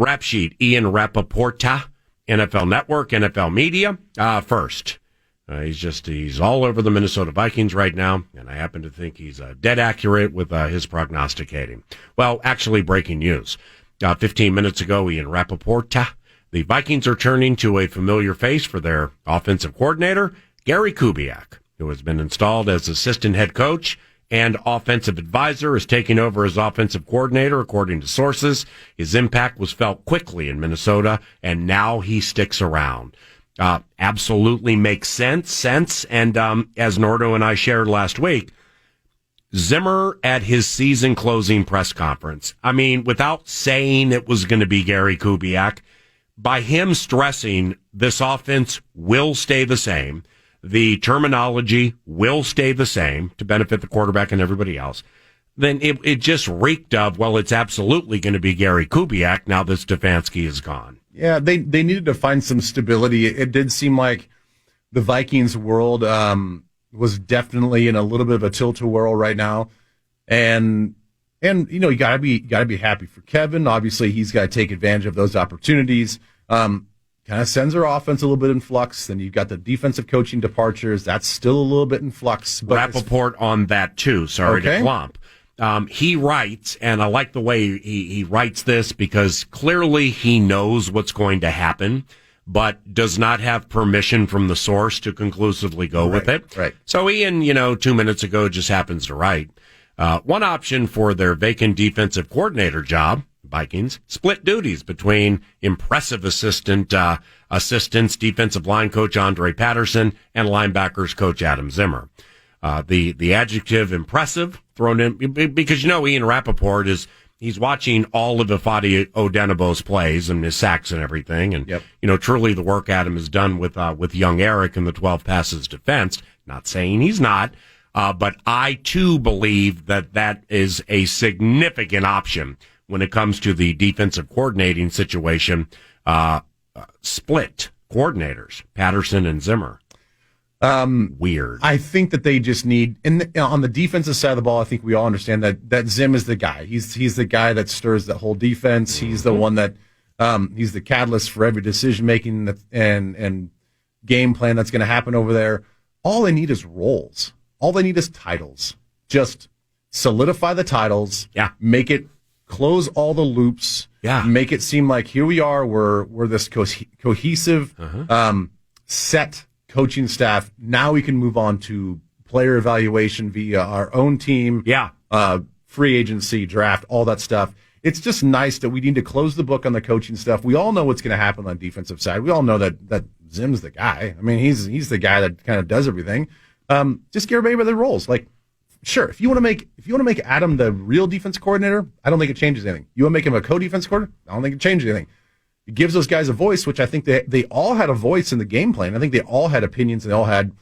Rap Sheet, Ian Rapoport, NFL Network, NFL Media. First, he's all over the Minnesota Vikings right now, and I happen to think he's dead accurate with his prognosticating. Well, actually, breaking news. 15 minutes ago, Ian Rapoport, the Vikings are turning to a familiar face for their offensive coordinator, Gary Kubiak, who has been installed as assistant head coach and offensive advisor, is taking over as offensive coordinator, according to sources. His impact was felt quickly in Minnesota, and now he sticks around. Absolutely makes sense. And as Nordo and I shared last week, Zimmer at his season closing press conference, I mean, without saying it was going to be Gary Kubiak, by him stressing this offense will stay the same, the terminology will stay the same to benefit the quarterback and everybody else, then it just reeked of, well, it's absolutely going to be Gary Kubiak now that Stefanski is gone. Yeah, they needed to find some stability. It did seem like the Vikings world was definitely in a little bit of a tilt-a-whirl right now. And you know, you gotta be happy for Kevin. Obviously, he's got to take advantage of those opportunities. Kind of sends their offense a little bit in flux. Then you've got the defensive coaching departures. That's still a little bit in flux. But Rapoport on that, too. Sorry to clump. He writes, and I like the way he writes this because clearly he knows what's going to happen, but does not have permission from the source to conclusively go with it. Right. So Ian, 2 minutes ago, just happens to write. One option for their vacant defensive coordinator job, Vikings, split duties between impressive assistants, defensive line coach Andre Patterson, and linebackers coach Adam Zimmer. The adjective impressive thrown in because Ian Rapoport he's watching all of Ifeadi Odenigbo's plays and his sacks and everything, and truly the work Adam has done with young Eric in the 12 passes defense. Not saying he's not, but I too believe that is a significant option when it comes to the defensive coordinating situation. Split coordinators, Patterson and Zimmer. Weird. I think that they just need, on the defensive side of the ball, I think we all understand that Zim is the guy. He's the guy that stirs that whole defense. He's the one that he's the catalyst for every decision making and game plan that's going to happen over there. All they need is roles. All they need is titles. Just solidify the titles. Yeah. Make it close all the loops. Yeah. Make it seem like here we are. We're this cohesive, set coaching staff. Now we can move on to player evaluation via our own team. Yeah. Free agency, draft, all that stuff. It's just nice that we need to close the book on the coaching stuff. We all know what's going to happen on the defensive side. We all know that Zim's the guy. I mean, he's the guy that kind of does everything. Just get everybody by their roles. Like, sure, if you want to make Adam the real defense coordinator, I don't think it changes anything. You want to make him a co-defense coordinator? I don't think it changes anything. It gives those guys a voice, which I think they all had a voice in the game plan. I think they all had opinions and they all had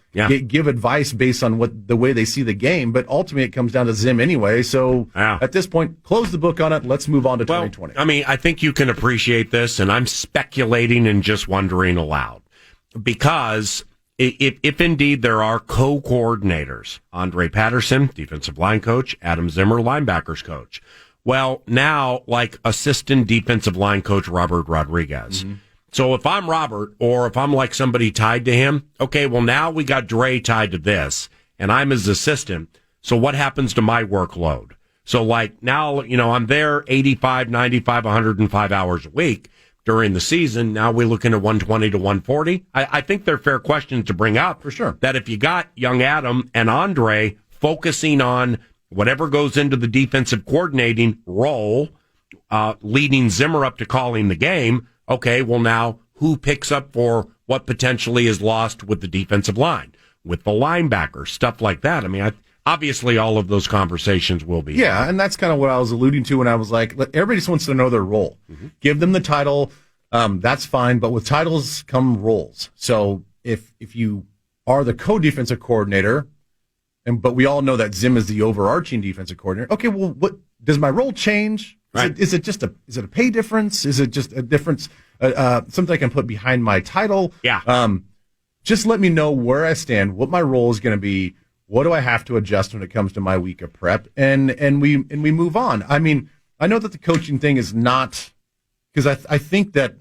give advice based on the way they see the game. But ultimately, it comes down to Zim anyway. So at this point, close the book on it. Let's move on to 2020. I mean, I think you can appreciate this, and I'm speculating and just wondering aloud because if indeed there are co-coordinators, Andre Patterson, defensive line coach, Adam Zimmer, linebackers coach. Well, now, like assistant defensive line coach Robert Rodriguez. Mm-hmm. So if I'm Robert, or if I'm like somebody tied to him, okay, well, now we got Dre tied to this, and I'm his assistant. So what happens to my workload? So, like, now, I'm there 85, 95, 105 hours a week during the season. Now we're looking at 120 to 140. I think they're fair questions to bring up. For sure. That if you got young Adam and Andre focusing on whatever goes into the defensive coordinating role, leading Zimmer up to calling the game, okay, well now who picks up for what potentially is lost with the defensive line, with the linebackers, stuff like that. I mean, obviously all of those conversations will be. Yeah, and that's kind of what I was alluding to when I was like, everybody just wants to know their role. Mm-hmm. Give them the title, that's fine, but with titles come roles. So if you are the co-defensive coordinator, but we all know that Zim is the overarching defensive coordinator. Okay, well, what does my role change? Right. Is it a pay difference? Is it just a difference? Something I can put behind my title? Yeah. Just let me know where I stand, what my role is going to be. What do I have to adjust when it comes to my week of prep? And we move on. I mean, I know that the coaching thing is not because I think that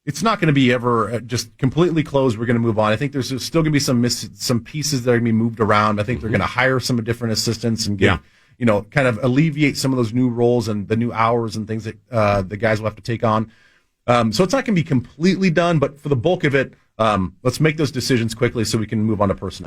it's not going to be ever just completely closed. We're going to move on. I think there's still going to be some pieces that are going to be moved around. I think they're going to hire some different assistants and get, kind of alleviate some of those new roles and the new hours and things that the guys will have to take on. So it's not going to be completely done, but for the bulk of it, let's make those decisions quickly so we can move on to personnel.